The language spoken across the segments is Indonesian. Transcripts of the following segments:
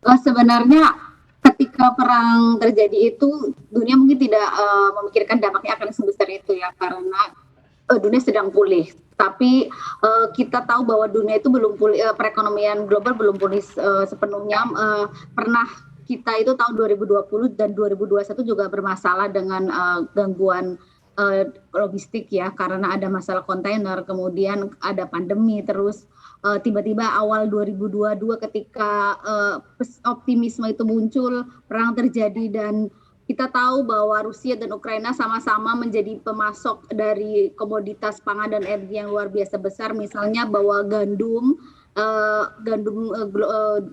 Sebenarnya ketika perang terjadi itu dunia mungkin tidak memikirkan dampaknya akan sebesar itu ya karena dunia sedang pulih. Tapi kita tahu bahwa dunia itu belum pulih, perekonomian global belum pulih sepenuhnya. Pernah kita itu tahun 2020 dan 2021 juga bermasalah dengan gangguan logistik ya karena ada masalah kontainer, kemudian ada pandemi terus tiba-tiba awal 2022 ketika optimisme itu muncul, perang terjadi dan kita tahu bahwa Rusia dan Ukraina sama-sama menjadi pemasok dari komoditas pangan dan energi yang luar biasa besar. Misalnya bahwa gandum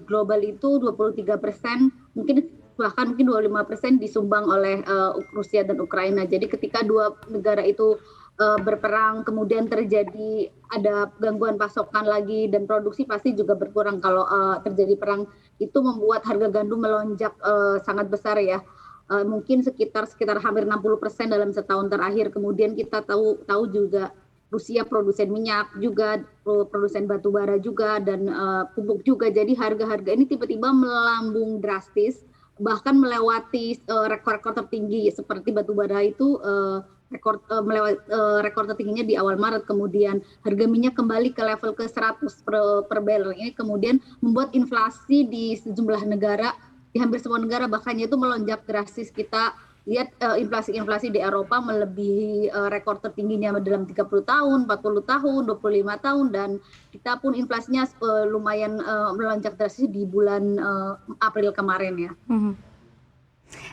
global itu 23%, bahkan mungkin 25% disumbang oleh Rusia dan Ukraina. Jadi ketika dua negara itu berperang, kemudian terjadi ada gangguan pasokan lagi dan produksi pasti juga berkurang kalau terjadi perang. Itu membuat harga gandum melonjak sangat besar ya. Mungkin sekitar hampir 60% dalam setahun terakhir. Kemudian kita tahu juga Rusia produsen minyak juga, produsen batu bara juga dan pupuk juga. Jadi harga-harga ini tiba-tiba melambung drastis, bahkan melewati rekor-rekor tertinggi seperti batu bara itu rekor tertingginya di awal Maret, kemudian harga minyak kembali ke level ke 100 per barrel. Ini kemudian membuat inflasi di sejumlah negara, di hampir semua negara bahkan itu melonjak drastis. Kita lihat inflasi di Eropa melebihi rekor tertingginya dalam 30 tahun, 40 tahun, 25 tahun dan kita pun inflasinya lumayan melonjak drastis di bulan April kemarin ya.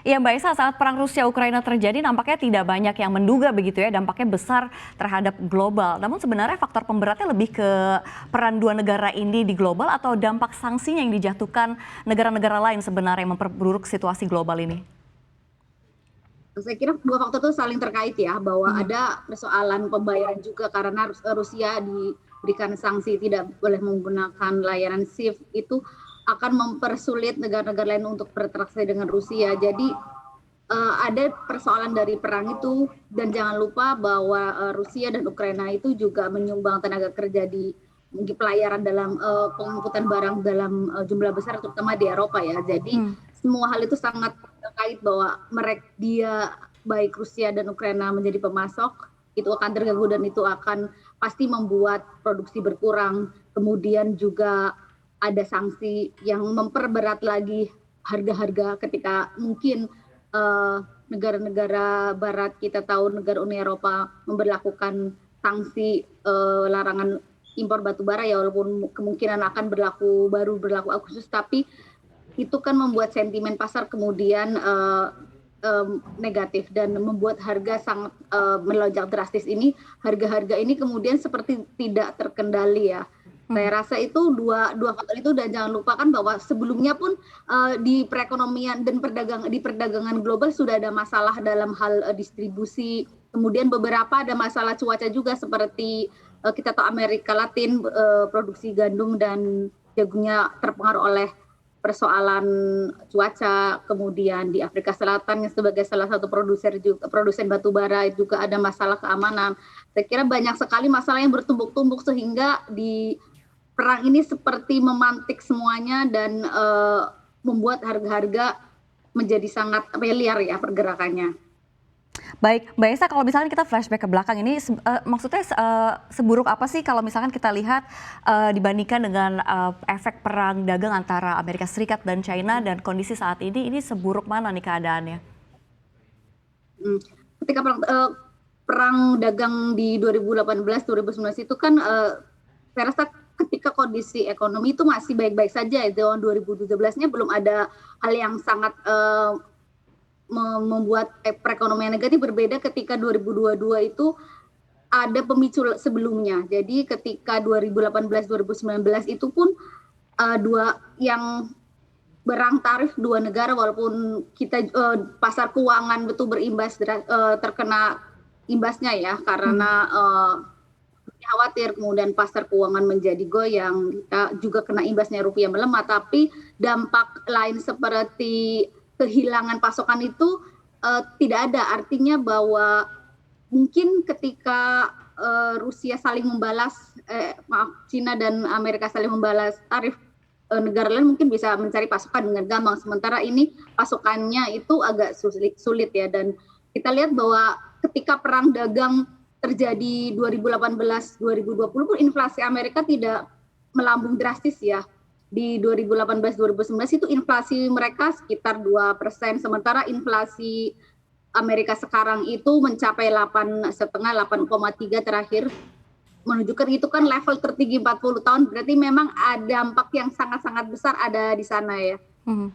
Iya Mbak Esa, saat perang Rusia-Ukraina terjadi nampaknya tidak banyak yang menduga begitu ya dampaknya besar terhadap global. Namun sebenarnya faktor pemberatnya lebih ke peran dua negara ini di global atau dampak sanksinya yang dijatuhkan negara-negara lain sebenarnya yang memperburuk situasi global ini? Saya kira dua faktor itu saling terkait ya, bahwa ada persoalan pembayaran juga karena Rusia diberikan sanksi tidak boleh menggunakan layanan SWIFT, itu akan mempersulit negara-negara lain untuk bertransaksi dengan Rusia. Jadi ada persoalan dari perang itu dan jangan lupa bahwa Rusia dan Ukraina itu juga menyumbang tenaga kerja di pelayaran dalam pengangkutan barang dalam jumlah besar terutama di Eropa ya. Jadi semua hal itu sangat terkait bahwa dia baik Rusia dan Ukraina menjadi pemasok itu akan terganggu dan itu akan pasti membuat produksi berkurang. Kemudian juga ada sanksi yang memperberat lagi harga-harga ketika mungkin negara-negara barat, kita tahu negara Uni Eropa memberlakukan sanksi larangan impor batu bara ya, walaupun kemungkinan akan baru berlaku Agustus, tapi itu kan membuat sentimen pasar kemudian negatif dan membuat harga sangat melonjak drastis. Harga-harga ini kemudian seperti tidak terkendali ya. Saya rasa itu dua faktor itu dan jangan lupakan bahwa sebelumnya pun di perekonomian dan di perdagangan global sudah ada masalah dalam hal distribusi. Kemudian beberapa ada masalah cuaca juga seperti kita tahu Amerika Latin produksi gandum dan jagungnya terpengaruh oleh persoalan cuaca. Kemudian di Afrika Selatan yang sebagai salah satu produsen batu bara juga ada masalah keamanan. Saya kira banyak sekali masalah yang bertumbuk-tumbuk sehingga di perang ini seperti memantik semuanya dan membuat harga-harga menjadi sangat liar ya pergerakannya. Baik, Mbak Esa, kalau misalkan kita flashback ke belakang ini, maksudnya seburuk apa sih kalau misalkan kita lihat dibandingkan dengan efek perang dagang antara Amerika Serikat dan China dan kondisi saat ini seburuk mana nih keadaannya? Ketika perang dagang di 2018-2019 itu kan saya rasa ketika kondisi ekonomi itu masih baik-baik saja. Tahun 2017-nya belum ada hal yang sangat membuat perekonomian negatif. Berbeda ketika 2022 itu ada pemicu sebelumnya. Jadi ketika 2018-2019 itu pun yang berang tarif dua negara, walaupun kita pasar keuangan betul berimbas terkena imbasnya ya karena khawatir kemudian pasar keuangan menjadi goyang, kita juga kena imbasnya rupiah melemah, tapi dampak lain seperti kehilangan pasokan itu tidak ada. Artinya bahwa mungkin ketika Rusia saling membalas, Cina dan Amerika saling membalas tarif negara lain mungkin bisa mencari pasokan dengan gampang, sementara ini pasokannya itu agak sulit ya. Dan kita lihat bahwa ketika perang dagang terjadi 2018-2020 pun inflasi Amerika tidak melambung drastis ya. Di 2018-2019 itu inflasi mereka sekitar 2%, sementara inflasi Amerika sekarang itu mencapai 8,5, 8,3 terakhir, menunjukkan itu kan level tertinggi 40 tahun, berarti memang ada dampak yang sangat-sangat besar ada di sana ya. Mhm.